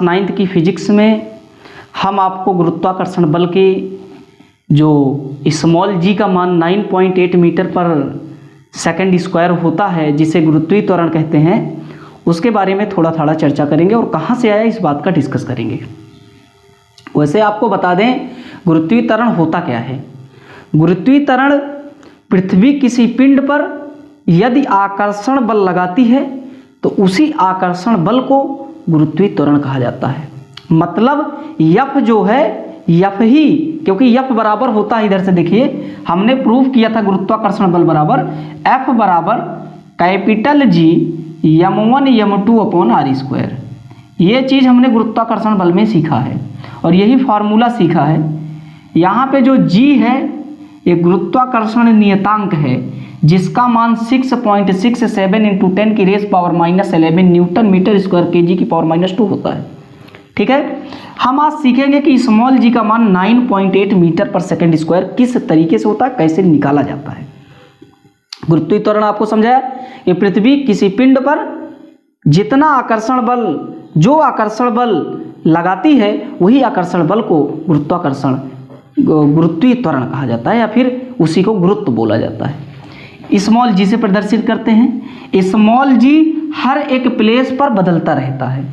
9th की physics में हम आपको गुरुत्वाकर्षण बल के जो स्मॉल जी का मान 9.8 मीटर पर सेकंड स्क्वायर होता है, जिसे गुरुत्वीय त्वरण कहते हैं, उसके बारे में थोड़ा थोड़ा चर्चा करेंगे और कहाँ से आया इस बात का डिस्कस करेंगे। वैसे आपको बता दें गुरुत्वीय त्वरण होता क्या है। गुरुत्वीय त्वरण पृथ्वी किसी पिंड पर यदि आकर्षण बल लगाती है तो उसी आकर्षण बल को गुरुत्वीय त्वरण कहा जाता है। मतलब यफ जो है, यफ ही, क्योंकि यफ बराबर होता है, इधर से देखिए हमने प्रूव किया था गुरुत्वाकर्षण बल बराबर एफ बराबर capital G m1 m2 upon R square. ये चीज़ हमने गुरुत्वाकर्षण बल में सीखा है और यही फार्मूला सीखा है। यहाँ पे जो g है ये गुरुत्वाकर्षण नियतांक है, जिसका मान 6.67 इंटू 10 की raise power -11 newton metre square kg की पावर -2 होता है। ठीक है, हम आज सीखेंगे कि स्मॉल जी का मान 9.8 मीटर पर सेकंड स्क्वायर किस तरीके से होता है, कैसे निकाला जाता है। गुरुत्वीय त्वरण आपको समझाया कि पृथ्वी किसी पिंड पर जितना आकर्षण बल, जो आकर्षण बल लगाती है वही आकर्षण बल को गुरुत्वीय त्वरण कहा जाता है या फिर उसी को गुरुत्व बोला जाता है। स्मॉल जी से प्रदर्शित करते हैं। स्मॉल जी हर एक प्लेस पर बदलता रहता है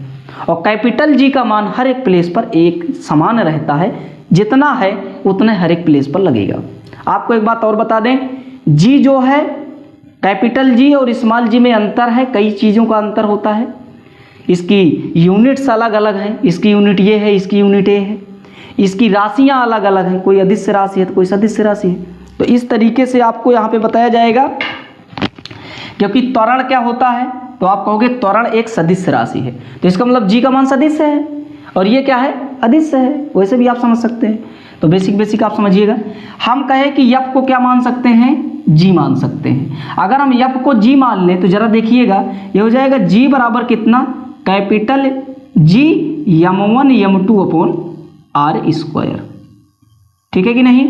और कैपिटल जी का मान हर एक प्लेस पर एक समान रहता है, जितना है उतने हर एक प्लेस पर लगेगा। आपको एक बात और बता दें, जी जो है कैपिटल जी और स्मॉल जी में अंतर है, कई चीज़ों का अंतर होता है। इसकी यूनिट्स अलग अलग हैं, इसकी यूनिट ये है, इसकी यूनिट ये है, इसकी राशियाँ अलग अलग हैं, कोई अदिश्य राशि है तो कोई सदिश्य राशि है। तो इस तरीके से आपको यहाँ पे बताया जाएगा। क्योंकि त्वरण क्या होता है तो आप कहोगे त्वरण एक सदिश राशि है, तो इसका मतलब जी का मान सदिश है और ये क्या है, अदिश है। वैसे भी आप समझ सकते हैं। तो बेसिक आप समझिएगा। हम कहें कि यफ को क्या मान सकते हैं, जी मान सकते हैं। अगर हम यफ को जी मान लें तो जरा देखिएगा, ये हो जाएगा जी बराबर कितना, capital G m1 m2 upon R square. ठीक है कि नहीं।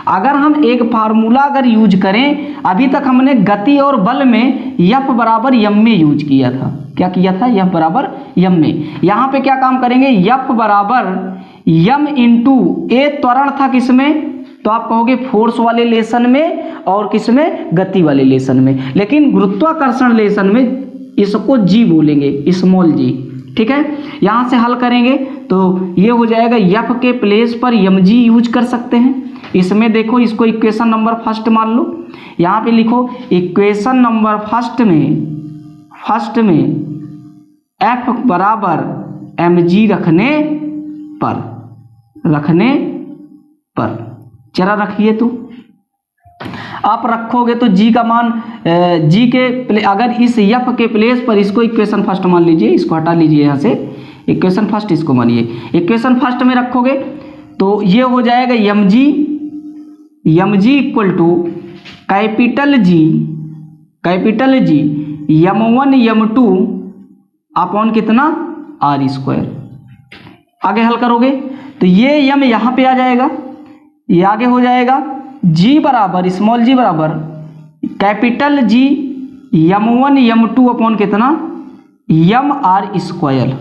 अगर हम एक फार्मूला अगर यूज करें, अभी तक हमने गति और बल में यफ बराबर यम में यूज किया था। क्या किया था, यफ बराबर यम में। यहाँ पे क्या काम करेंगे, यफ बराबर यम इंटू ए त्वरण था किसमें, तो आप कहोगे फोर्स वाले लेसन में और किसमें, गति वाले लेसन में। लेकिन गुरुत्वाकर्षण लेसन में इसको जी बोलेंगे, स्मॉल जी। ठीक है, यहाँ से हल करेंगे तो ये हो जाएगा, यफ के प्लेस पर यम जी यूज कर सकते हैं। इसमें देखो, इसको इक्वेशन नंबर फर्स्ट मान लो। यहाँ पे लिखो इक्वेशन नंबर फर्स्ट में एफ बराबर एम जी रखने पर जरा रखिए। तो आप रखोगे तो जी का मान जी के अगर इस यफ के प्लेस पर इसको इक्वेशन फर्स्ट मान लीजिए, इसको हटा लीजिए यहाँ से, इक्वेशन फर्स्ट इसको मानिए। इक्वेशन फर्स्ट में रखोगे तो ये हो जाएगा m g equal to capital G m1 m2 upon कितना, आर स्क्वायर। आगे हल करोगे तो ये यम यहाँ पे आ जाएगा, ये आगे हो जाएगा जी बराबर, स्मॉल जी बराबर capital G m1 m2 upon कितना, यम आर स्क्वायर,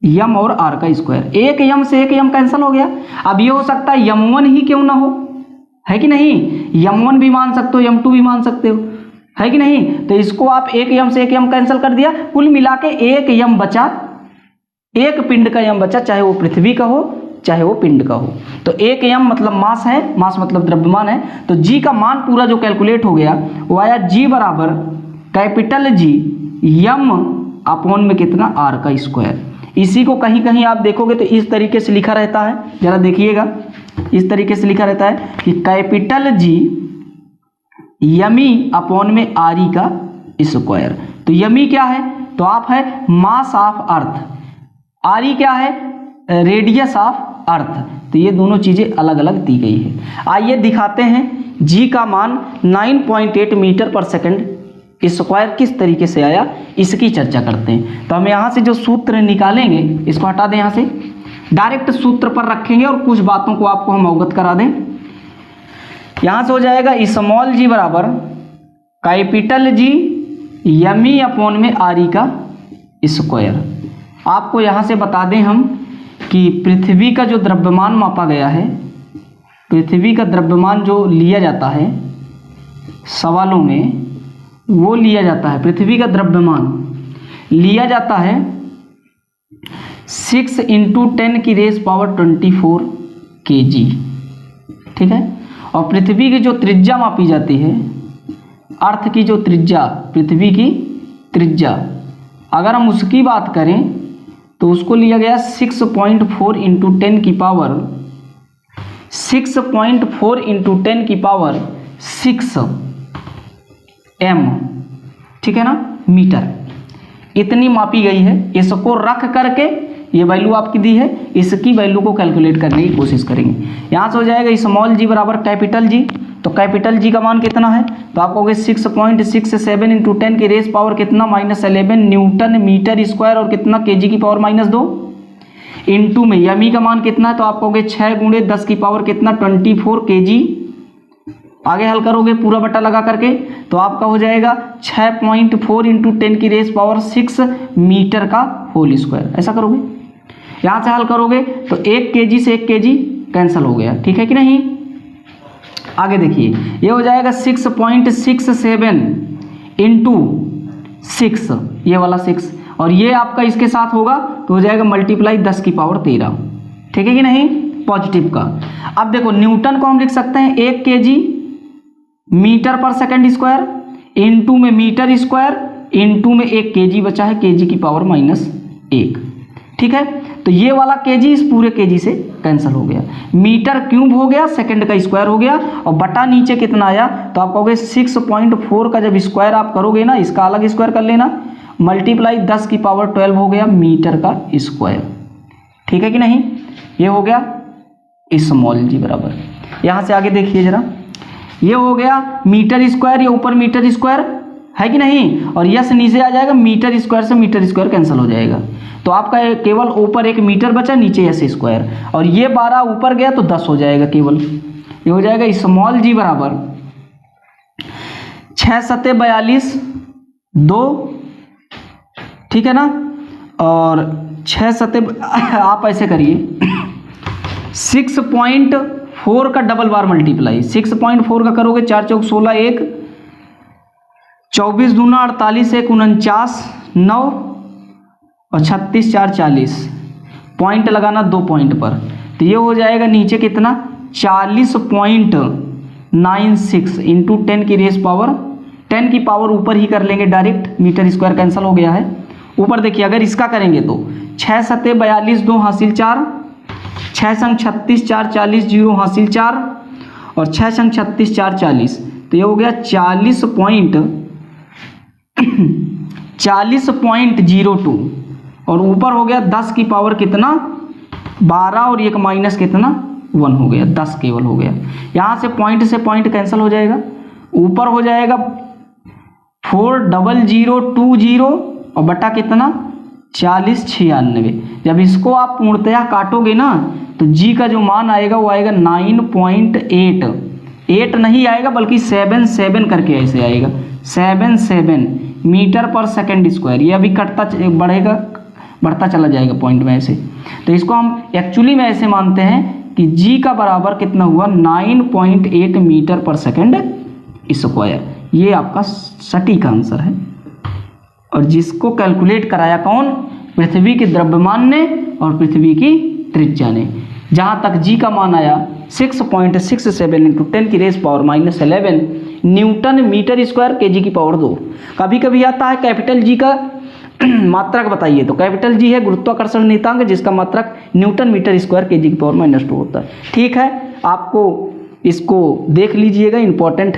यम और आर का स्क्वायर। एक यम से एक यम कैंसिल हो गया। अब ये हो सकता है m1 ही क्यों ना हो, है कि नहीं। m1 भी मान सकते हो, m2 भी मान सकते हो, है कि नहीं। तो इसको आप एक यम से एक यम कैंसिल कर दिया, कुल मिला के एक यम बचा, एक पिंड का यम बचा, चाहे वो पृथ्वी का हो चाहे वो पिंड का हो। तो एक यम मतलब मास है, मास मतलब द्रव्यमान है। तो जी का मान पूरा जो कैलकुलेट हो गया वो आया जी बराबर कैपिटल जी यम अपॉन में कितना, आर का स्क्वायर। इसी को कहीं कहीं आप देखोगे तो इस तरीके से लिखा रहता है, जरा देखिएगा, इस तरीके से लिखा रहता है कि कैपिटल जी यमी अपॉन में आरी का स्क्वायर। तो यमी क्या है, तो आप है मास ऑफ अर्थ, आरी क्या है, रेडियस ऑफ अर्थ। तो ये दोनों चीजें अलग अलग दी गई है। आइए दिखाते हैं जी का मान 9.8 मीटर पर सेकंड स्क्वायर किस तरीके से आया, इसकी चर्चा करते हैं। तो हम यहाँ से जो सूत्र निकालेंगे, इसको हटा दें, यहाँ से डायरेक्ट सूत्र पर रखेंगे और कुछ बातों को आपको हम अवगत करा दें। यहाँ से हो जाएगा स्मॉल जी बराबर कैपिटल जी यमी अपॉन में आरी का स्क्वायर। आपको यहाँ से बता दें हम कि पृथ्वी का जो द्रव्यमान मापा गया है, पृथ्वी का द्रव्यमान जो लिया जाता है सवालों में, वो लिया जाता है, पृथ्वी का द्रव्यमान लिया जाता है 6 × 10⁻⁴ kg, ठीक है। और पृथ्वी की जो त्रिज्या मापी जाती है, अर्थ की जो त्रिज्या, पृथ्वी की त्रिज्या, अगर हम उसकी बात करें तो उसको लिया गया 6.4 × 10⁻6 m, ठीक है ना, मीटर, इतनी मापी गई है। इसको रख करके ये वैल्यू आपकी दी है, इसकी वैल्यू को कैलकुलेट करने की कोशिश करेंगे। यहाँ से हो जाएगा स्मॉल जी बराबर कैपिटल जी, तो कैपिटल जी का मान कितना है, तो आप कहोगे 6.67 × 10⁻⁻ कितना -11 न्यूटन मीटर स्क्वायर और कितना kg⁻², इंटू में यमी का मान कितना है, तो आप कहोगे 6 × 10⁻ कितना 24 kg। आगे हल करोगे पूरा बटा लगा करके, तो आपका हो जाएगा 6.4 × 10⁻6 मीटर का होल स्क्वायर। ऐसा करोगे, यहाँ से हल करोगे तो 1 kg से 1 kg कैंसिल हो गया, ठीक है कि नहीं। आगे देखिए, ये हो जाएगा 6.67 × 6, ये वाला 6, और ये आपका इसके साथ होगा तो हो जाएगा मल्टीप्लाई 10⁻13, ठीक है कि नहीं, पॉजिटिव का। अब देखो न्यूटन को हम लिख सकते हैं 1 kg मीटर पर सेकंड स्क्वायर, इंटू में मीटर स्क्वायर, इंटू में 1 kg बचा है kg⁻1, ठीक है। तो ये वाला kg इस पूरे kg से कैंसिल हो गया, मीटर क्यूब हो गया, सेकंड का स्क्वायर हो गया, और बटा नीचे कितना आया, तो आप कहोगे 6.4 का जब स्क्वायर आप करोगे ना, इसका अलग स्क्वायर कर लेना, मल्टीप्लाई 10⁻12 हो गया मीटर का स्क्वायर, ठीक है कि नहीं। ये हो गया स्मॉल जी बराबर। यहाँ से आगे देखिए जरा, ये हो गया मीटर स्क्वायर, ये ऊपर मीटर स्क्वायर है कि नहीं, और यस नीचे आ जाएगा, मीटर स्क्वायर से मीटर स्क्वायर कैंसिल हो जाएगा, तो आपका केवल ऊपर 1 मीटर बचा, नीचे यस स्क्वायर, और ये 12 ऊपर गया तो 10 हो जाएगा केवल। ये हो जाएगा स्मॉल जी बराबर 6 × 7 = 42, 2, ठीक है ना, और 6 × 7 आप ऐसे करिए 6.4 का डबल बार मल्टीप्लाई, 6.4 का करोगे 4 × 4 = 16, 1 24 × 2 = 48, 1 49, 9 और 36 × 4 = 40, पॉइंट लगाना 2 पॉइंट पर, तो ये हो जाएगा नीचे कितना 40.96 इंटू 10 की पावर ऊपर ही कर लेंगे डायरेक्ट, मीटर स्क्वायर कैंसिल हो गया है। ऊपर देखिए, अगर इसका करेंगे तो 6 × 7 = 42, 2 हासिल 4, 6 × 36 = 4 40, 0 हासिल 4, और 6 × 36 = 4 40, तो ये हो गया 40.02, और ऊपर हो गया 10 की पावर कितना 12, और एक माइनस कितना 1 हो गया, 10 केवल हो गया। यहाँ से पॉइंट कैंसिल हो जाएगा, ऊपर हो जाएगा 40020 और बटा कितना 4096। जब इसको आप पूर्णतया काटोगे ना, तो जी का जो मान आएगा वो आएगा 9.8, 8 नहीं आएगा बल्कि 77 करके ऐसे आएगा, 77 मीटर पर सेकंड स्क्वायर। ये अभी कटता बढ़ता चला जाएगा पॉइंट में ऐसे। तो इसको हम एक्चुअली में ऐसे मानते हैं कि जी का बराबर कितना हुआ 9.8 मीटर पर सेकंड स्क्वायर। ये आपका सटीक आंसर है, और जिसको कैलकुलेट कराया कौन, पृथ्वी के द्रव्यमान ने और पृथ्वी की त्रिज्या ने। जहाँ तक जी का मान आया 6.67 into 10⁻⁻11 Newton metre square kg⁻²। कभी कभी आता है कैपिटल जी का मात्रक बताइए, तो कैपिटल जी है गुरुत्वाकर्षण नियतांक, जिसका मात्रक न्यूटन मीटर स्क्वायर kg⁻² होता है। ठीक है, आपको इसको देख लीजिएगा, इंपॉर्टेंट